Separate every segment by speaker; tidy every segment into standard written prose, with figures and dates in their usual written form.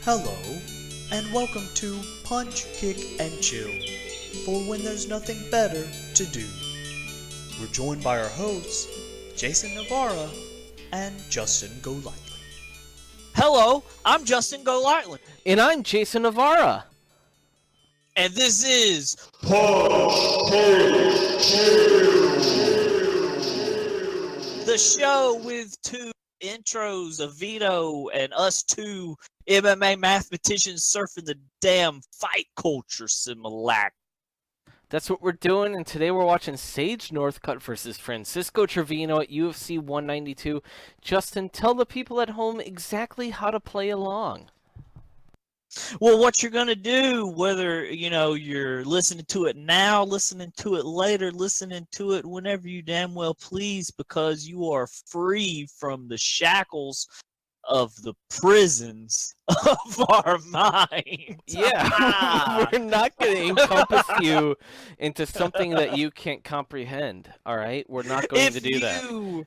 Speaker 1: Hello, and welcome to Punch, Kick, and Chill, for when there's nothing better to do. We're joined by our hosts, Jason Nawara and Justin Golightly.
Speaker 2: Hello, I'm Justin Golightly.
Speaker 3: And I'm Jason Nawara.
Speaker 2: And this is
Speaker 4: Punch, Kick, Chill.
Speaker 2: the show with two intros, a Vito, and us two MMA mathematicians surfing the damn fight culture simulac.
Speaker 3: That's what we're doing, and today we're watching Sage Northcutt versus Francisco Trevino at UFC 192. Justin, tell the people at home exactly how to play along.
Speaker 2: Well, what you're going to do, whether, you're listening to it now, listening to it later, listening to it whenever you damn well please, because you are free from the shackles of the prisons of our minds.
Speaker 3: Yeah, we're not going to encompass you into something that you can't comprehend, all right? We're not going to do that.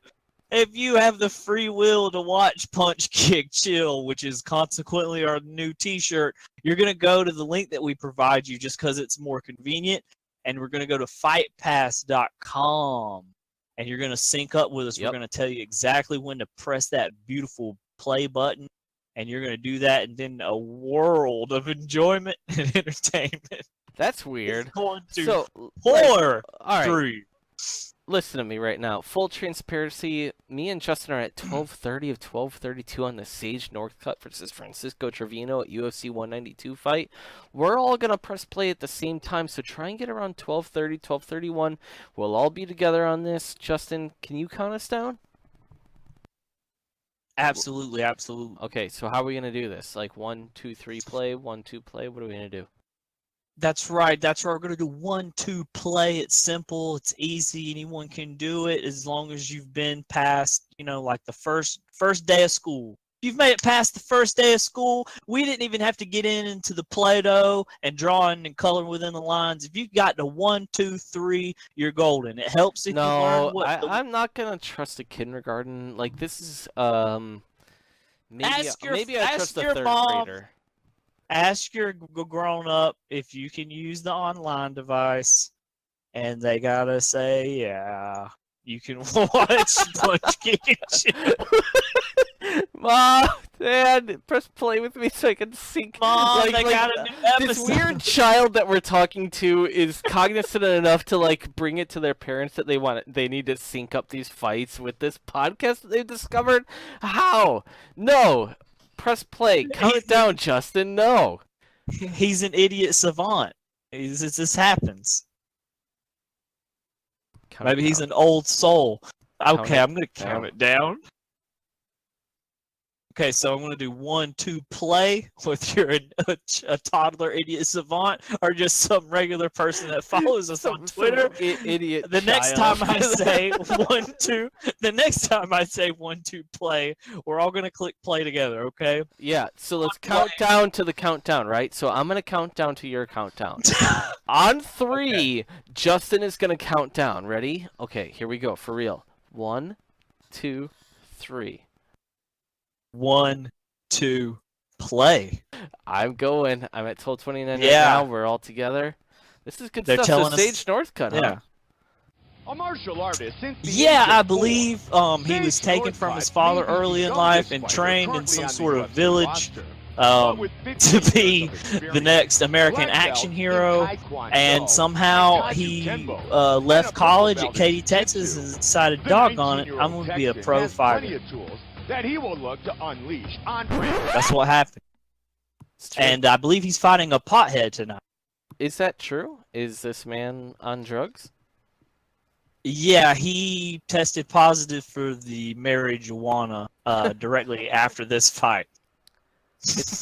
Speaker 2: If you have the free will to watch Punch, Kick, Chill, which is consequently our new t-shirt, you're going to go to the link that we provide you just because it's more convenient, and we're going to go to fightpass.com, and you're going to sync up with us.
Speaker 3: Yep.
Speaker 2: We're going to tell you exactly when to press that beautiful play button, and you're going to do that, and then a world of enjoyment and entertainment.
Speaker 3: That's weird.
Speaker 2: It's going to
Speaker 3: So,
Speaker 2: pour
Speaker 3: all right.
Speaker 2: through.
Speaker 3: Listen to me right now. Full transparency, me and Justin are at 12:30 of 12:32 on the Sage Northcutt versus Francisco Trevino at UFC 192 fight. We're all going to press play at the same time, so try and get around 12:30, 12:31. We'll all be together on this. Justin, can you count us down?
Speaker 2: Absolutely.
Speaker 3: Okay, so how are we going to do this? Like 1, 2, 3 play, 1, 2 play? What are we going to do?
Speaker 2: That's right. We're going to do 1, 2 play. It's simple. It's easy. Anyone can do it as long as you've been past, like the first day of school. If you've made it past the first day of school, we didn't even have to get into the Play-Doh and drawing and coloring within the lines. If you've got the 1, 2, 3, you're golden. It helps if you learn what
Speaker 3: I'm not going to trust a kindergarten. Like, this is, maybe I trust a third grader.
Speaker 2: Ask your grown-up if you can use the online device, and they gotta say, yeah, you can watch Punch, Kick, and Chill.
Speaker 3: Mom, Dad, press play with me so I can sync.
Speaker 2: Mom, they got a new episode.
Speaker 3: This weird child that we're talking to is cognizant enough to bring it to their parents that they need to sync up these fights with this podcast that they've discovered. How? No. Press play. Count it down, Justin. No.
Speaker 2: He's an idiot savant. This happens. Maybe he's an old soul. Okay, I'm going to count it down. Okay, so I'm going to do 1, 2 play with a toddler idiot savant, or just some regular person that follows us on Twitter.
Speaker 3: Idiot.
Speaker 2: The next time I say 1, 2, the next time I say 1, 2 play, we're all going to click play together, okay?
Speaker 3: Yeah, so let's count down to the countdown, right? So I'm going to count down to your countdown. On 3, okay. Justin is going to count down. Ready? Okay, here we go, for real. 1, 2, 3.
Speaker 2: 1, 2, play.
Speaker 3: I'm going. I'm at 12:29 right now. We're all together. This is good stuff.
Speaker 2: Telling
Speaker 3: so Sage Northcutt, huh?
Speaker 4: Yeah. A martial artist since the
Speaker 2: yeah,
Speaker 4: age
Speaker 2: I
Speaker 4: of
Speaker 2: believe he was taken from his father early in life and trained in some sort of village to be the next American action hero, and somehow he left college at Katy, Texas, and decided, doggone it, I'm going to be a pro fighter.
Speaker 4: That he will look to unleash on
Speaker 2: That's what happened. And I believe he's fighting a pothead tonight.
Speaker 3: Is that true? Is this man on drugs?
Speaker 2: Yeah, he tested positive for the marijuana directly after this fight.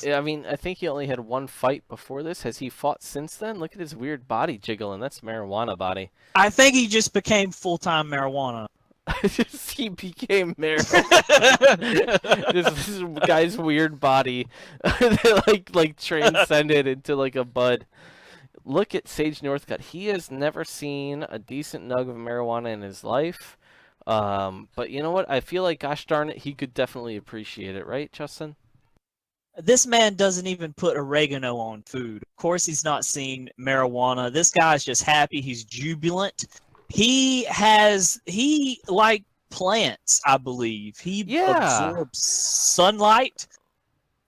Speaker 3: I mean, I think he only had one fight before this. Has he fought since then? Look at his weird body jiggling. That's marijuana body.
Speaker 2: I think he just became full-time marijuana.
Speaker 3: He became marijuana. this guy's weird body transcended into a bud. Look at Sage Northcutt. He has never seen a decent nug of marijuana in his life. But you know what? I feel like, gosh darn it, he could definitely appreciate it, right, Justin?
Speaker 2: This man doesn't even put oregano on food. Of course, he's not seen marijuana. This guy's just happy. He's jubilant. He like plants, I believe. He
Speaker 3: Yeah.
Speaker 2: absorbs sunlight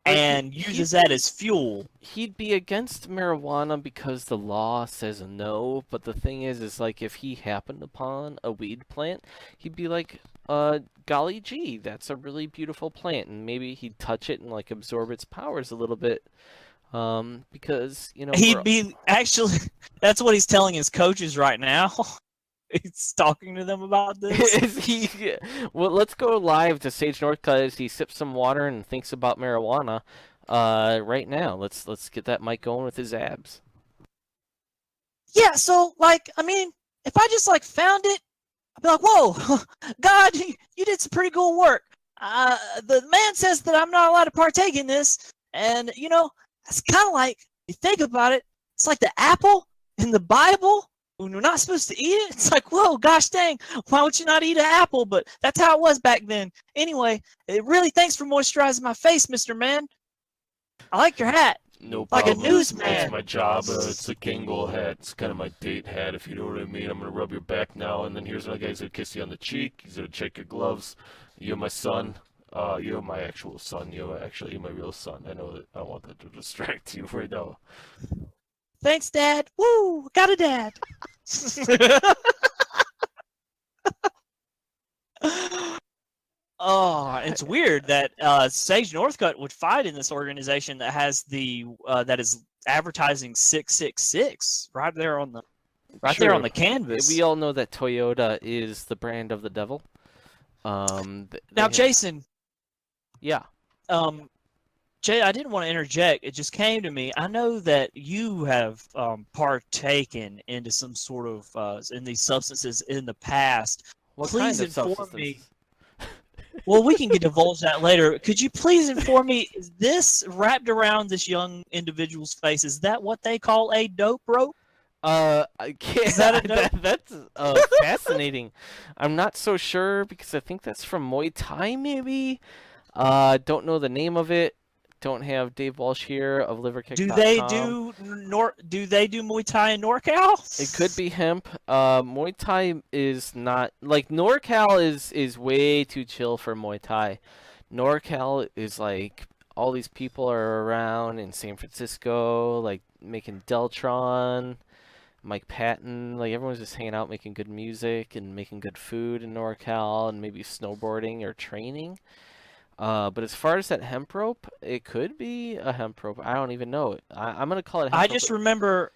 Speaker 2: and uses that as fuel.
Speaker 3: He'd be against marijuana because the law says no, but the thing is like if he happened upon a weed plant, he'd be like, golly gee, that's a really beautiful plant, and maybe he'd touch it and like absorb its powers a little bit. Because, you know,
Speaker 2: He'd be actually that's what he's telling his coaches right now. He's talking to them about this.
Speaker 3: Is he? Well, let's go live to Sage Northcutt as he sips some water and thinks about marijuana. Right now, let's get that mic going with his abs.
Speaker 2: Yeah, so like, I mean, if I just like found it, I'd be like, whoa, God, you did some pretty cool work. The man says that I'm not allowed to partake in this, and you know, it's kind of like, you think about it, it's like the apple in the Bible. When we're not supposed to eat it, it's like, whoa, gosh dang, why would you not eat an apple? But that's how it was back then. Anyway, really, thanks for moisturizing my face, Mr. Man. I like your hat.
Speaker 5: No
Speaker 2: Like a
Speaker 5: problem.
Speaker 2: newsman.
Speaker 5: It's my job. It's a Gangle hat. It's kind of my date hat, if you know what I mean. I'm gonna rub your back now, and then here's another guy. He's gonna kiss you on the cheek. He's gonna check your gloves. You're my son. You're my actual son. You're my real son. I know that. I want that to distract you right now.
Speaker 2: Thanks, Dad. Woo, got a dad. Oh, it's weird that Sage Northcutt would fight in this organization that has that is advertising 666 right there on the there on the canvas.
Speaker 3: We all know that Toyota is the brand of the devil.
Speaker 2: Now, Jason.
Speaker 3: Yeah.
Speaker 2: Jay, I didn't want to interject. It just came to me. I know that you have partaken into some sort of in these substances in the past.
Speaker 3: What
Speaker 2: Please
Speaker 3: kind of
Speaker 2: inform
Speaker 3: substances?
Speaker 2: me. Well, we can divulge that later. Could you please inform me, is this wrapped around this young individual's face, is that what they call a dope rope?
Speaker 3: I can't.
Speaker 2: Is that a dope?
Speaker 3: That's fascinating. I'm not so sure because I think that's from Muay Thai, maybe. Don't know the name of it. Don't have Dave Walsh here of liverkick.com.
Speaker 2: Do they do Muay Thai in NorCal?
Speaker 3: It could be hemp. Muay Thai is not like NorCal is way too chill for Muay Thai. NorCal is like all these people are around in San Francisco, like making Deltron, Mike Patton, like everyone's just hanging out making good music and making good food in NorCal and maybe snowboarding or training. But as far as that hemp rope, it could be a hemp rope. I don't even know it. I'm gonna call it. Hemp
Speaker 2: I
Speaker 3: rope.
Speaker 2: just remember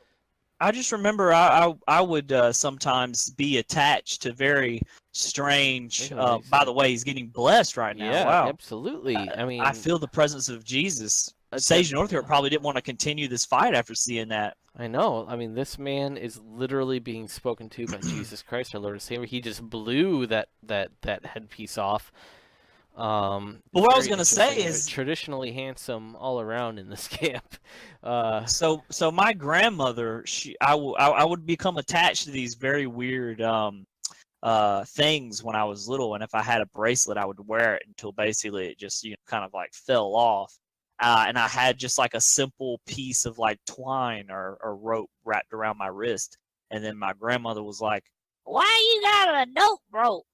Speaker 2: I would sometimes be attached to very strange. By the way, he's getting blessed right now.
Speaker 3: Yeah,
Speaker 2: wow.
Speaker 3: absolutely. I mean,
Speaker 2: I feel the presence of Jesus. Sage Northcutt probably didn't want to continue this fight after seeing that.
Speaker 3: I know. I mean, this man is literally being spoken to by Jesus Christ, our Lord and Savior. He just blew that headpiece off.
Speaker 2: But what I was gonna say is
Speaker 3: traditionally handsome all around in this camp.
Speaker 2: So my grandmother, I would become attached to these very weird things when I was little, and if I had a bracelet, I would wear it until basically it just kind of like fell off. And I had just like a simple piece of like twine or rope wrapped around my wrist, and then my grandmother was like, "Why you got a dope rope?"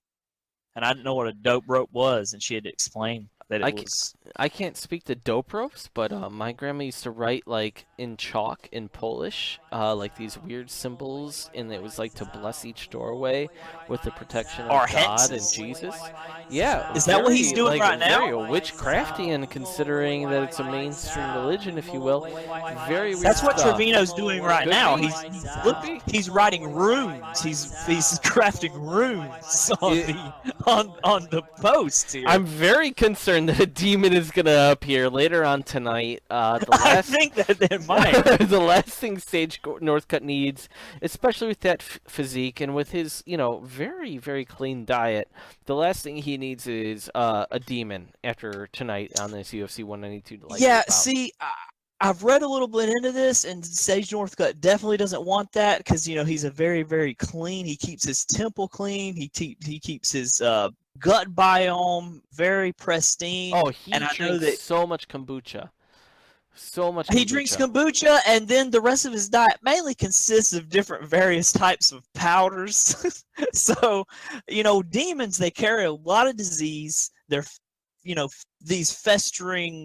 Speaker 2: And I didn't know what a dope rope was, and she had to explain that it was.
Speaker 3: I can't speak to dope ropes, but my grandma used to write like in chalk in Polish, like these weird symbols, and it was like to bless each doorway with the protection of God
Speaker 2: hexes.
Speaker 3: and Jesus. Yeah,
Speaker 2: Is that what he's doing right now?
Speaker 3: Very witchcraftian, considering that it's a mainstream religion, if you will. Very weird
Speaker 2: That's what
Speaker 3: stuff.
Speaker 2: Trevino's doing right
Speaker 3: Could
Speaker 2: now.
Speaker 3: be.
Speaker 2: He's writing runes. He's crafting runes on the post here.
Speaker 3: I'm very concerned that a demon is gonna appear later on tonight.
Speaker 2: I think that they might.
Speaker 3: The last thing Sage Northcutt needs, especially with that physique and with his, very, very clean diet, the last thing he needs is a demon after tonight on this UFC 192.
Speaker 2: Yeah, see, I've read a little bit into this, and Sage Northcutt definitely doesn't want that because he's a very, very clean. He keeps his temple clean. He keeps his gut biome very pristine.
Speaker 3: Oh, he
Speaker 2: and I know
Speaker 3: drinks
Speaker 2: that
Speaker 3: so much kombucha. So much.
Speaker 2: He drinks kombucha, and then the rest of his diet mainly consists of different various types of powders. So, demons, they carry a lot of disease. They're, these festering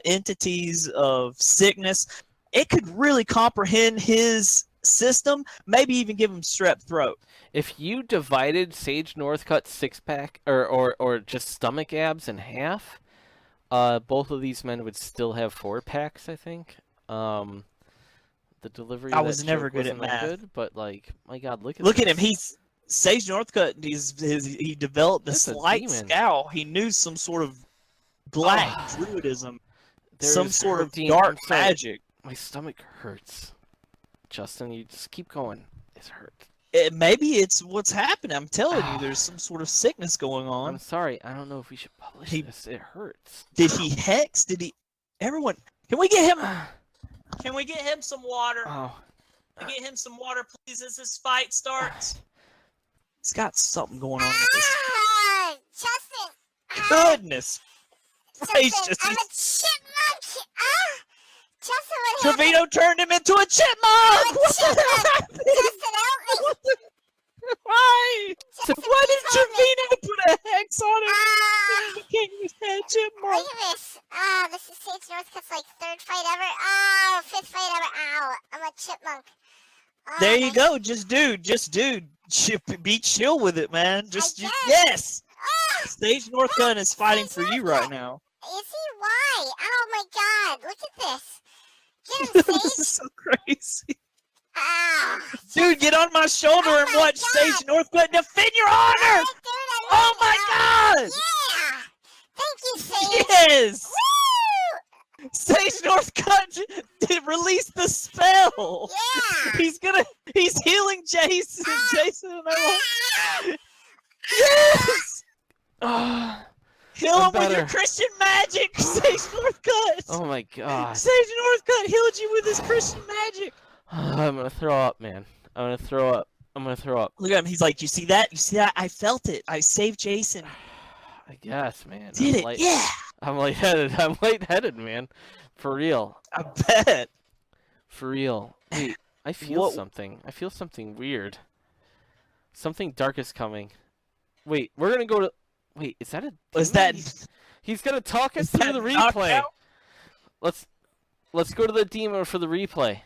Speaker 2: entities of sickness. It could really comprehend his system, maybe even give him strep throat.
Speaker 3: If you divided Sage Northcutt's six-pack or just stomach abs in half, both of these men would still have 4-packs, I think. The delivery.
Speaker 2: I
Speaker 3: of
Speaker 2: was
Speaker 3: that
Speaker 2: never
Speaker 3: joke
Speaker 2: good at
Speaker 3: wasn't that
Speaker 2: math.
Speaker 3: good, but my God, look at
Speaker 2: Look
Speaker 3: this.
Speaker 2: at him. He's Sage Northcutt. He developed a
Speaker 3: That's a
Speaker 2: slight
Speaker 3: demon.
Speaker 2: scowl. He knew some sort of black druidism, some
Speaker 3: There's
Speaker 2: sort of
Speaker 3: hurting-
Speaker 2: dark
Speaker 3: I'm sorry.
Speaker 2: magic.
Speaker 3: My stomach hurts. Justin, you just keep going. It hurts.
Speaker 2: Maybe it's what's happening. I'm telling you, there's some sort of sickness going
Speaker 3: I'm
Speaker 2: on.
Speaker 3: sorry. I don't know if we should publish this. It hurts.
Speaker 2: Did he hex? Did he? Everyone, can we get him? Can we get him some water?
Speaker 3: Oh.
Speaker 2: Can we get him some water, please, as this fight starts? He's got something going on with this.
Speaker 6: Justin.
Speaker 2: Goodness. He's
Speaker 6: Justin,
Speaker 2: just,
Speaker 6: I'm a chipmunk. Justin, what happened?
Speaker 2: Trevino turned him into a chipmunk!
Speaker 6: I'm a
Speaker 2: What the
Speaker 6: chipmunk.
Speaker 2: hell happened?
Speaker 6: Justin, help me.
Speaker 2: What the- Why?
Speaker 6: Justin,
Speaker 2: Why did
Speaker 6: please help me.
Speaker 2: Trevino put a hex on him?
Speaker 6: Ah.
Speaker 2: He became his head chipmunk.
Speaker 6: Look at this. This is Sage Northcutt's third fight ever. Fifth fight ever. Ow, I'm a chipmunk.
Speaker 2: There you go. Just dude. Be chill with it, man.
Speaker 6: guess.
Speaker 2: Yes.
Speaker 6: Ah,
Speaker 2: Sage Northcutt is fighting for you right
Speaker 6: Northcutt.
Speaker 2: now.
Speaker 6: is he? Why? Oh my God! Look at this. Get him,
Speaker 2: This is
Speaker 6: Sage.
Speaker 2: so crazy.
Speaker 6: Ah,
Speaker 2: Dude, get on my shoulder
Speaker 6: Oh
Speaker 2: and
Speaker 6: my
Speaker 2: watch
Speaker 6: God.
Speaker 2: Sage Northcutt defend your honor!
Speaker 6: alright, dude, I
Speaker 2: Oh
Speaker 6: love
Speaker 2: my
Speaker 6: you.
Speaker 2: God!
Speaker 6: Yeah. Thank you, Sage.
Speaker 2: Yes!
Speaker 6: Woo!
Speaker 2: Sage Northcutt did release the spell!
Speaker 6: Yeah.
Speaker 2: He's healing Jason. Jason and I
Speaker 6: Ah.
Speaker 2: Yes!
Speaker 3: Ah.
Speaker 2: Heal
Speaker 3: I'm
Speaker 2: him with your
Speaker 3: better.
Speaker 2: Christian magic, Sage Northcutt!
Speaker 3: Oh my God.
Speaker 2: Sage Northcutt healed you with his Christian magic!
Speaker 3: I'm gonna throw up, man. I'm gonna throw up.
Speaker 2: Look at him, he's like, you see that? You see that? I felt it. I saved Jason.
Speaker 3: I guess, man.
Speaker 2: Did
Speaker 3: I'm
Speaker 2: it? Yeah!
Speaker 3: I'm lightheaded, man. For real.
Speaker 2: I bet.
Speaker 3: For real. Wait, I feel
Speaker 2: What-
Speaker 3: something. I feel something weird. Something dark is coming. Wait, we're gonna go to. Wait, is that a?
Speaker 2: Was
Speaker 3: demon?
Speaker 2: that?
Speaker 3: He's gonna talk us
Speaker 2: Is
Speaker 3: through
Speaker 2: that
Speaker 3: the replay.
Speaker 2: knockout?
Speaker 3: Let's go to the demon for the replay.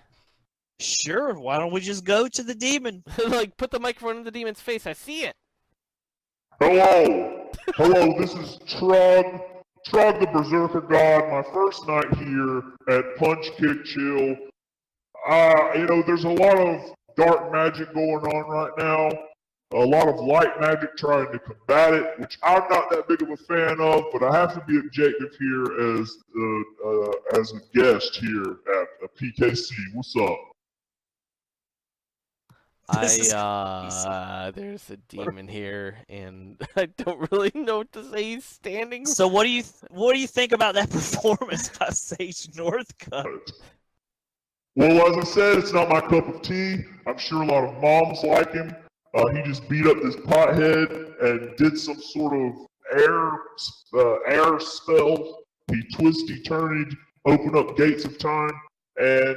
Speaker 2: Sure, why don't we just go to the demon?
Speaker 3: Put the microphone in the demon's face. I see it.
Speaker 7: Hello! Hello, this is Trog the Berserker God, my first night here at Punch Kick Chill. There's a lot of dark magic going on right now, a lot of light magic trying to combat it, which I'm not that big of a fan of, but I have to be objective here as a guest here at PKC. What's up?
Speaker 2: This is
Speaker 3: There's a demon here, and I don't really know what to say. He's standing.
Speaker 2: So what do you think about that performance by Sage Northcutt?
Speaker 7: Well, as I said, it's not my cup of tea. I'm sure a lot of moms like him. He just beat up this pothead and did some sort of air spell. He turned, opened up gates of time, and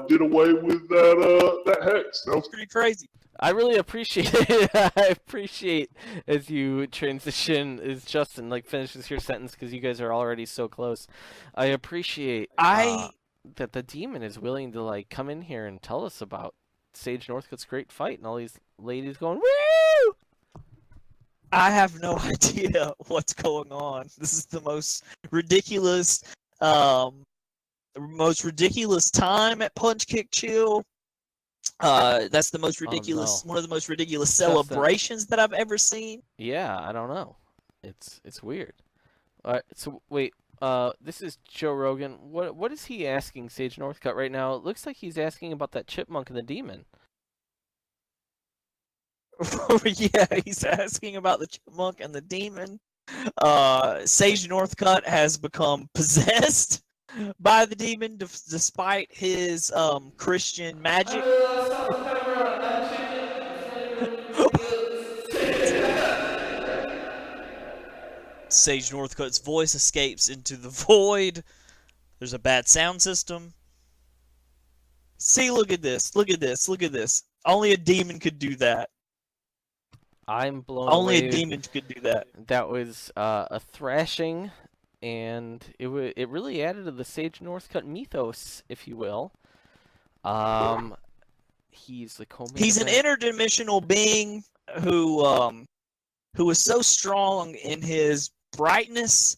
Speaker 7: did away with that hex. That was
Speaker 2: Pretty crazy.
Speaker 3: I really appreciate it. I appreciate as you transition, as Justin finishes your sentence because you guys are already so close. I appreciate that the demon is willing to come in here and tell us about Sage Northcutt's great fight and all these ladies going woo.
Speaker 2: I have no idea what's going on. This is the most ridiculous time at Punch Kick Chill. That's the most ridiculous,
Speaker 3: no.
Speaker 2: one of the most ridiculous
Speaker 3: Justin.
Speaker 2: celebrations that I've ever seen.
Speaker 3: Yeah, I don't know. It's weird. All right, so wait. This is Joe Rogan. What is he asking Sage Northcutt right now? It looks like he's asking about that chipmunk and the demon.
Speaker 2: Yeah, he's asking about the chipmunk and the demon. Sage Northcutt has become possessed by the demon despite his Christian magic. Sage Northcutt's voice escapes into the void. There's a bad sound system. See, look at this. Look at this. Look at this. Only a demon could do that.
Speaker 3: I'm blown
Speaker 2: Only
Speaker 3: away.
Speaker 2: a demon could do that.
Speaker 3: That was a thrashing, and it really added to the Sage Northcutt mythos, if you will. He's the co-main
Speaker 2: He's an
Speaker 3: event.
Speaker 2: interdimensional being who is so strong in his brightness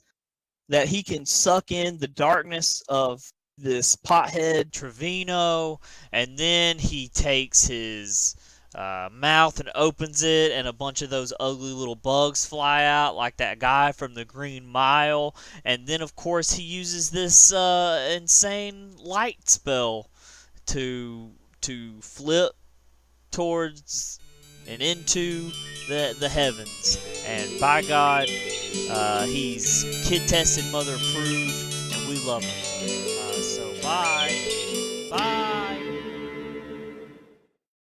Speaker 2: that he can suck in the darkness of this pothead Trevino, and then he takes his mouth and opens it, and a bunch of those ugly little bugs fly out, like that guy from the Green Mile. And then, of course, he uses this insane light spell to flip towards and into the heavens. And by God, he's kid tested, mother approved, and we love him.